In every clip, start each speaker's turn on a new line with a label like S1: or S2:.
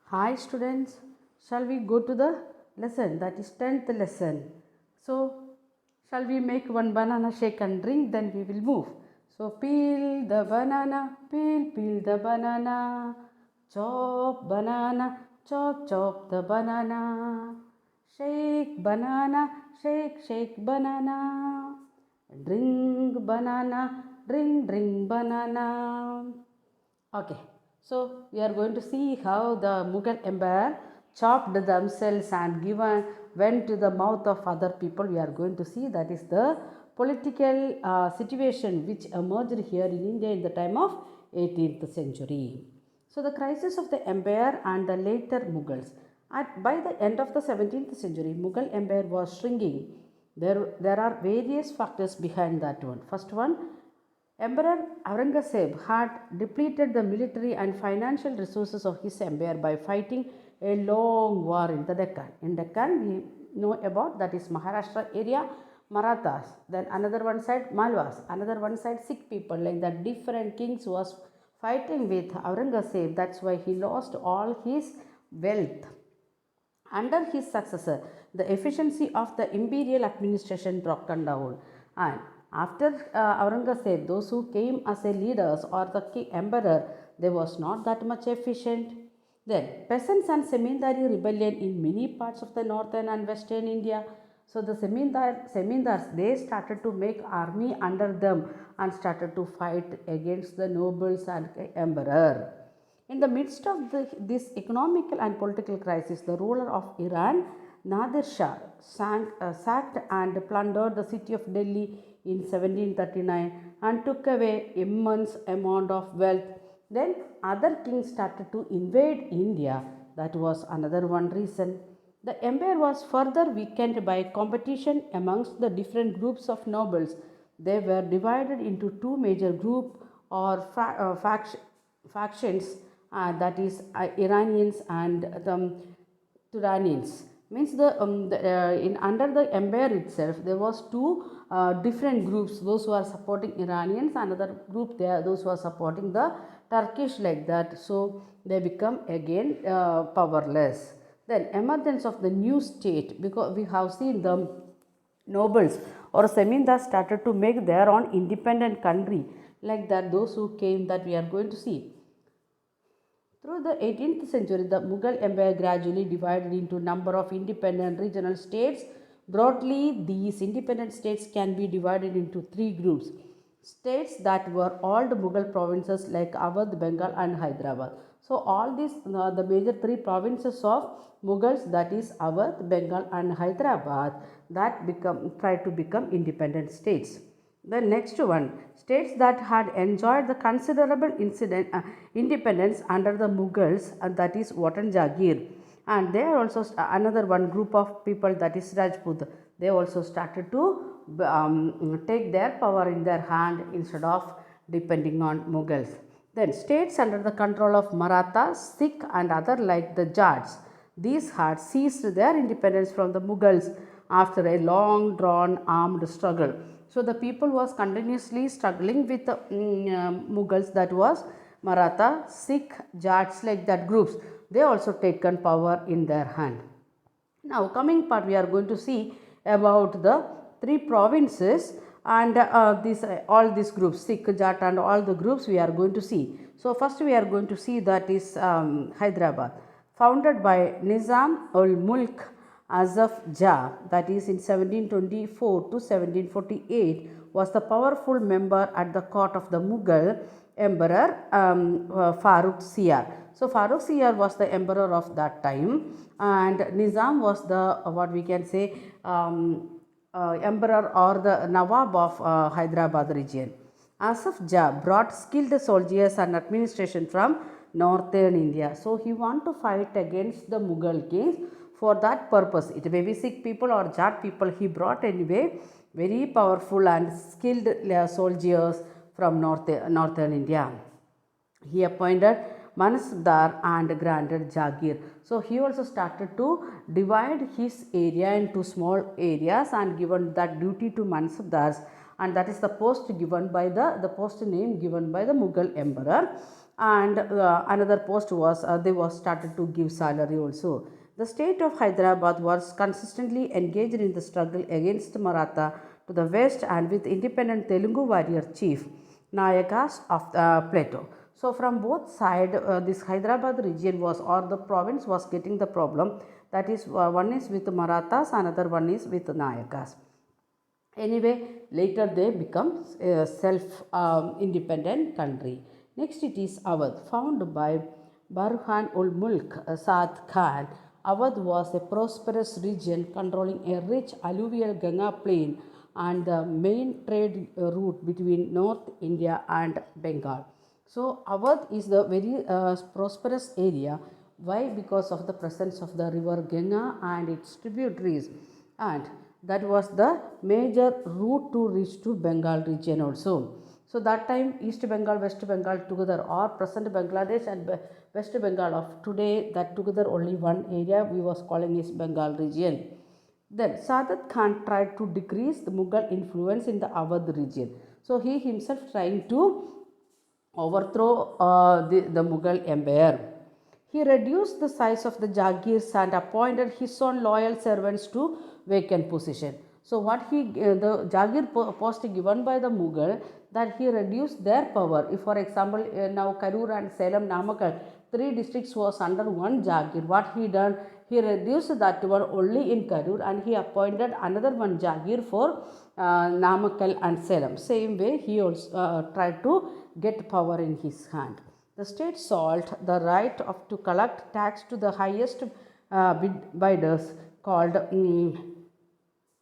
S1: Hi students, shall we go to the lesson, that is 10th lesson. So, shall we make one banana shake and drink, then we will move. So, peel the banana, peel the banana, chop chop the banana, shake banana, shake banana, drink banana. Okay, so we are going to see how the Mughal Empire chopped themselves and given went to the mouth of other people. We are going to see that is the political situation which emerged here in India in the time of 18th century. So the crisis of the empire and the later Mughals. By the end of the 17th century, Mughal Empire was shrinking. There are various factors behind that one. First one, Emperor Aurangzeb had depleted the military and financial resources of his empire by fighting a long war in the Deccan. In Deccan, we know about that is Maharashtra area, Marathas. Then another one side Malwas, another one side Sikh people. Like that, different kings was fighting with Aurangzeb. That's why he lost all his wealth. Under his successor, the efficiency of the imperial administration broken down, and after Aurangzeb, those who came as a leaders or the emperor, they was not that much efficient. Then peasants and Semindari rebellion in many parts of the northern and western India. So the Semindars they started to make army under them and started to fight against the nobles and emperor. In the midst of this economical and political crisis, the ruler of Iran, Nadir Shah, sacked and plundered the city of Delhi in 1739 and took away immense amount of wealth. Then other kings started to invade India. That was another one reason. The empire was further weakened by competition amongst the different groups of nobles. They were divided into two major groups or factions, that is Iranians and the Turanians. Means in under the empire itself there was two different groups. Those who are supporting Iranians, another group there those who are supporting the Turkish, like that. So they become again powerless. Then emergence of the new state, because we have seen the nobles or Semindars started to make their own independent country, like that. Those who came, that we are going to see. Through the 18th century, the Mughal Empire gradually divided into a number of independent regional states. Broadly, these independent states can be divided into three groups. States that were old Mughal provinces like Awadh, Bengal and Hyderabad. So all these, the major three provinces of Mughals, that is Awadh, Bengal and Hyderabad, that try to become independent states. The next one, states that had enjoyed the considerable independence under the Mughals, that is Watan Jagir. And they are also another one group of people, that is Rajput. They also started to take their power in their hand instead of depending on Mughals. Then states under the control of Marathas, Sikh and other like the Jats. These had seized their independence from the Mughals after a long drawn armed struggle. So the people was continuously struggling with the Mughals, that was Maratha, Sikh, Jats, like that groups. They also taken power in their hand. Now coming part, we are going to see about the three provinces and all these groups, Sikh, Jat and all the groups we are going to see. So first we are going to see that is Hyderabad, founded by Nizam ul Mulk Asaf Jah, that is in 1724 to 1748, was the powerful member at the court of the Mughal emperor Farooq Siyar. So Farooq Siyar was the emperor of that time, and Nizam was the what we can say emperor or the Nawab of Hyderabad region. Asaf Jah brought skilled soldiers and administration from northern India. So he want to fight against the Mughal kings. For that purpose, it may be Sikh people or Jat people, he brought anyway very powerful and skilled soldiers from northern India. He appointed Mansabdar and granted Jagir. So he also started to divide his area into small areas and given that duty to Mansabdars, and that is the post given by the post name given by the Mughal emperor. and another post was they was started to give salary also. The state of Hyderabad was consistently engaged in the struggle against Maratha to the west and with independent Telugu warrior chief Nayakas of Plateau. So from both sides, this Hyderabad region was, or the province was getting the problem. That is, one is with Marathas, another one is with Nayakas. Anyway, later they become a self-independent country. Next it is Awadh, founded by Burhan ul Mulk Saad Khan. Awadh was a prosperous region controlling a rich alluvial Ganga plain and the main trade route between North India and Bengal. So Awadh is the very prosperous area. Why? Because of the presence of the river Ganga and its tributaries, and that was the major route to reach to Bengal region also. So that time East Bengal, West Bengal together, or present Bangladesh and West Bengal of today, that together only one area we was calling is Bengal region. Then Sadat Khan tried to decrease the Mughal influence in the Awadh region. So he himself trying to overthrow the Mughal empire. He reduced the size of the Jagirs and appointed his own loyal servants to vacant position. So what the Jagir post given by the Mughal, that he reduced their power. If for example now Karur and Salem Namakkal, three districts was under one Jagir. What he done? He reduced that one only in Karur and he appointed another one Jagir for Namakkal and Salem. Same way he also tried to get power in his hand. The state sought the right to collect tax to the highest bidders called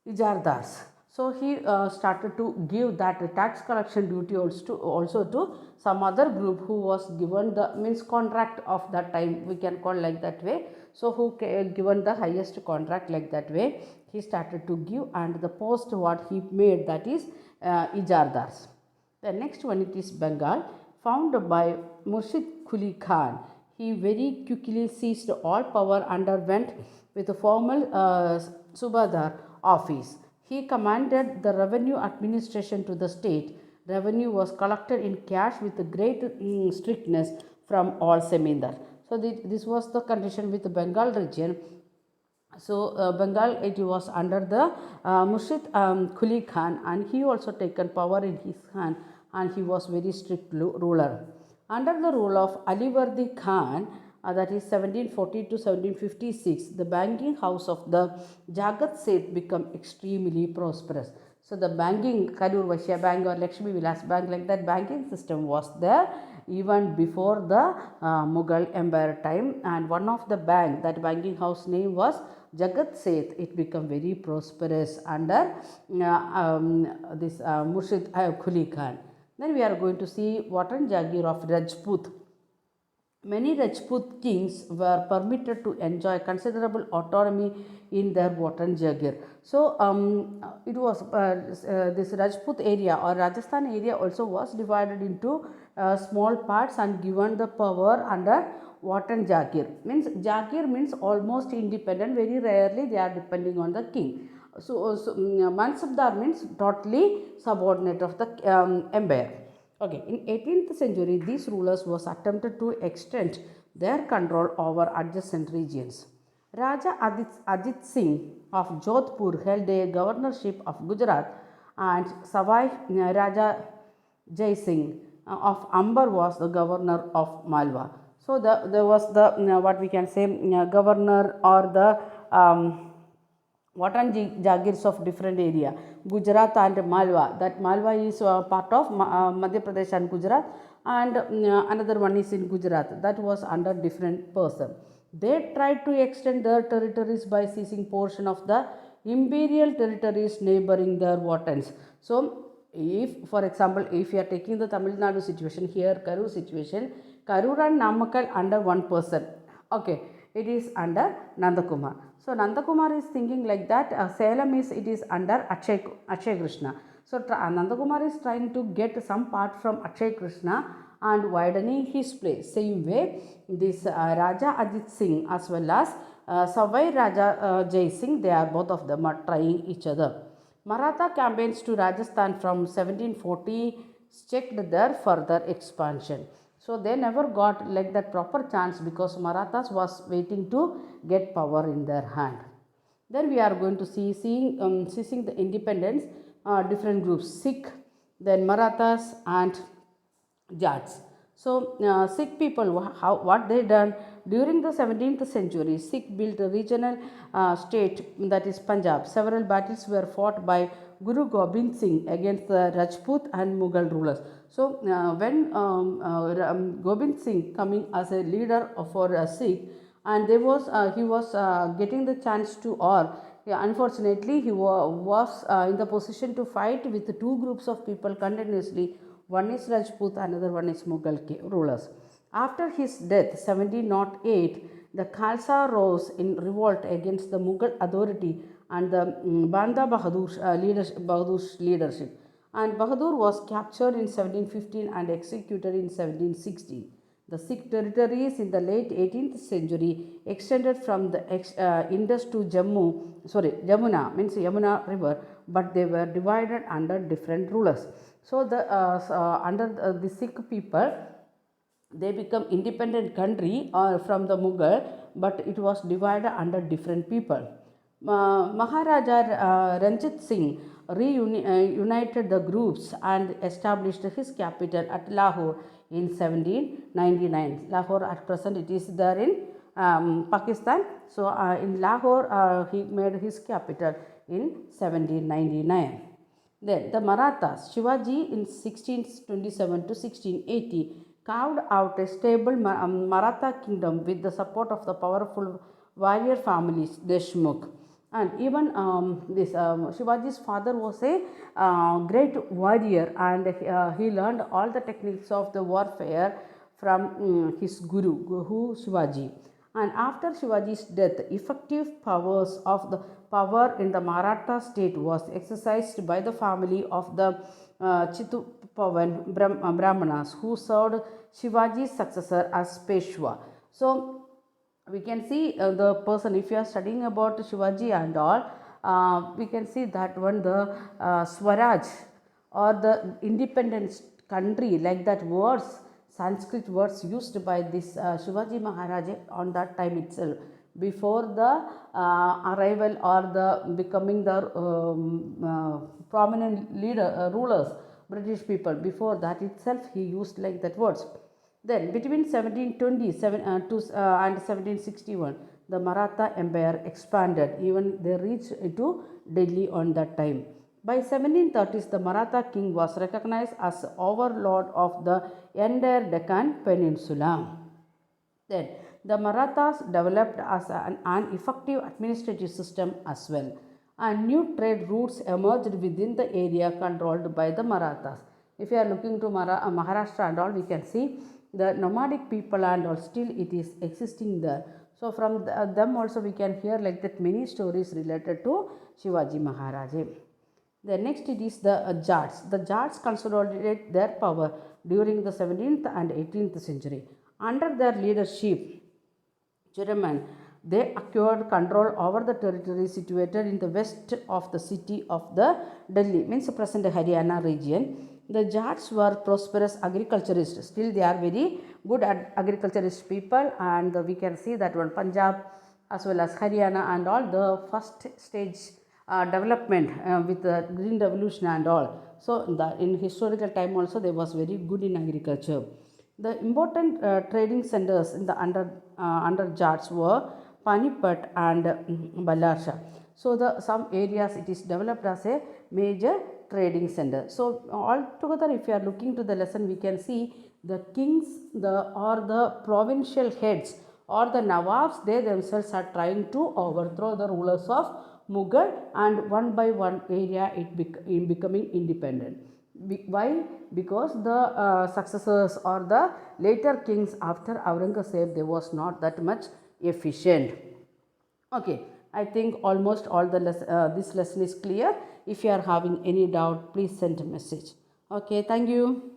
S1: Ijardars. So he started to give that tax collection duty also to some other group who was given the means contract of that time, we can call like that way. So who given the highest contract like that way, he started to give, and the post what he made, that is Ijardars. The next one, it is Bengal, founded by Murshid Quli Khan. He very quickly seized all power and went with a formal Subadar office. He commanded the revenue administration to the state. Revenue was collected in cash with great strictness from all Semindar. So this was the condition with the Bengal region. So Bengal, it was under the Murshid Quli Khan, and he also taken power in his hand, and he was very strict ruler. Under the rule of Alivardi Khan, that is 1740 to 1756, the banking house of the Jagat Seth became extremely prosperous. So the banking, Karur Vaishya Bank or Lakshmi Vilas Bank, like that banking system was there even before the Mughal Empire time, and one of the bank, that banking house name was Jagat Seth. It became very prosperous under this Murshid Quli Khan. Then we are going to see Watan Jagir of Rajput. Many Rajput kings were permitted to enjoy considerable autonomy in their Watan Jagir. So it was this Rajput area or Rajasthan area also was divided into small parts and given the power under Watan Jagir. Means Jagir means almost independent. Very rarely they are depending on the king. So Mansabdar means totally subordinate of the empire. Okay, in 18th century, these rulers was attempted to extend their control over adjacent regions. Raja Ajit Singh of Jodhpur held a governorship of Gujarat, and Savai Raja Jai Singh of Amber was the governor of Malwa. So there was the what we can say governor or the Watan Jagirs of different area, Gujarat and Malwa. That Malwa is part of Madhya Pradesh and Gujarat, and another one is in Gujarat. That was under different person. They tried to extend their territories by seizing portion of the imperial territories neighboring their Watans. So if for example, if you are taking the Tamil Nadu situation here, Karur situation, Karur and Namakkal under one person. Okay, it is under Nandakumar. So Nandakumar is thinking like that. Salem it is under Akshay Krishna. So Nandakumar is trying to get some part from Akshay Krishna and widening his place. Same way, this Raja Ajit Singh as well as Savai Raja Jai Singh, they are both of them are trying each other. Maratha campaigns to Rajasthan from 1740 checked their further expansion. So they never got like that proper chance because Marathas was waiting to get power in their hand. Then we are going to seizing the independence, different groups: Sikh, then Marathas, and Jats. So Sikh people, what they done during the 17th century, Sikh built a regional state, that is Punjab. Several battles were fought by Guru Gobind Singh against the Rajput and Mughal rulers. So when Gobind Singh coming as a leader for Sikh, and there was he was getting the chance to, or yeah, unfortunately he was in the position to fight with two groups of people continuously. One is Rajput, another one is Mughal rulers. After his death, 1708, the Khalsa rose in revolt against the Mughal authority and the Banda Bahadur's leadership. And Bahadur was captured in 1715 and executed in 1716. The Sikh territories in the late 18th century extended from the Indus to Jamuna, means Yamuna river, but they were divided under different rulers. So under the Sikh people, they become independent country from the Mughal, but it was divided under different people. Maharaja Ranjit Singh reunited the groups and established his capital at Lahore in 1799. Lahore at present it is there in Pakistan. So in Lahore he made his capital in 1799. Then the Marathas, Shivaji in 1627 to 1680 carved out a stable Maratha kingdom with the support of the powerful warrior families Deshmukh. And even Shivaji's father was a great warrior, and he learned all the techniques of the warfare from his guru Shivaji. And after Shivaji's death, effective powers of the power in the Maratha state was exercised by the family of the Chittupavan Brahmanas, who served Shivaji's successor as Peshwa. So we can see the person, if you are studying about Shivaji and all, we can see that one, the Swaraj or the independent country, like that words, Sanskrit words used by this Shivaji Maharaj on that time itself, before the arrival or the becoming the prominent rulers, British people. Before that itself he used like that words. Then between 1720 and 1761, the Maratha Empire expanded. Even they reached to Delhi on that time. By 1730s, the Maratha king was recognized as overlord of the entire Deccan Peninsula. Then the Marathas developed as an effective administrative system as well, and new trade routes emerged within the area controlled by the Marathas. If you are looking to Maharashtra and all, we can see the nomadic people and all still it is existing there. So from them also we can hear like that many stories related to Shivaji Maharaj. The next it is the Jats. The Jats consolidated their power during the 17th and 18th century. Under their leadership, Chiraman, they acquired control over the territory situated in the west of the city of the Delhi, means the present Haryana region. The Jats were prosperous agriculturists. Still they are very good agriculturist people, and we can see that one Punjab as well as Haryana and all, the first stage development with the green revolution and all. So in historical time also they was very good in agriculture. The important trading centers in the under Jats were Panipat and Ballarsha. So some areas it is developed as a major trading center. So altogether, if you are looking to the lesson, we can see the kings, or the provincial heads or the Nawabs, they themselves are trying to overthrow the rulers of Mughal, and one by one area it becoming independent. Why? Because the successors or the later kings after Aurangzeb, they was not that much efficient. Okay, I think almost all this lesson is clear. If you are having any doubt, please send a message. Okay, thank you.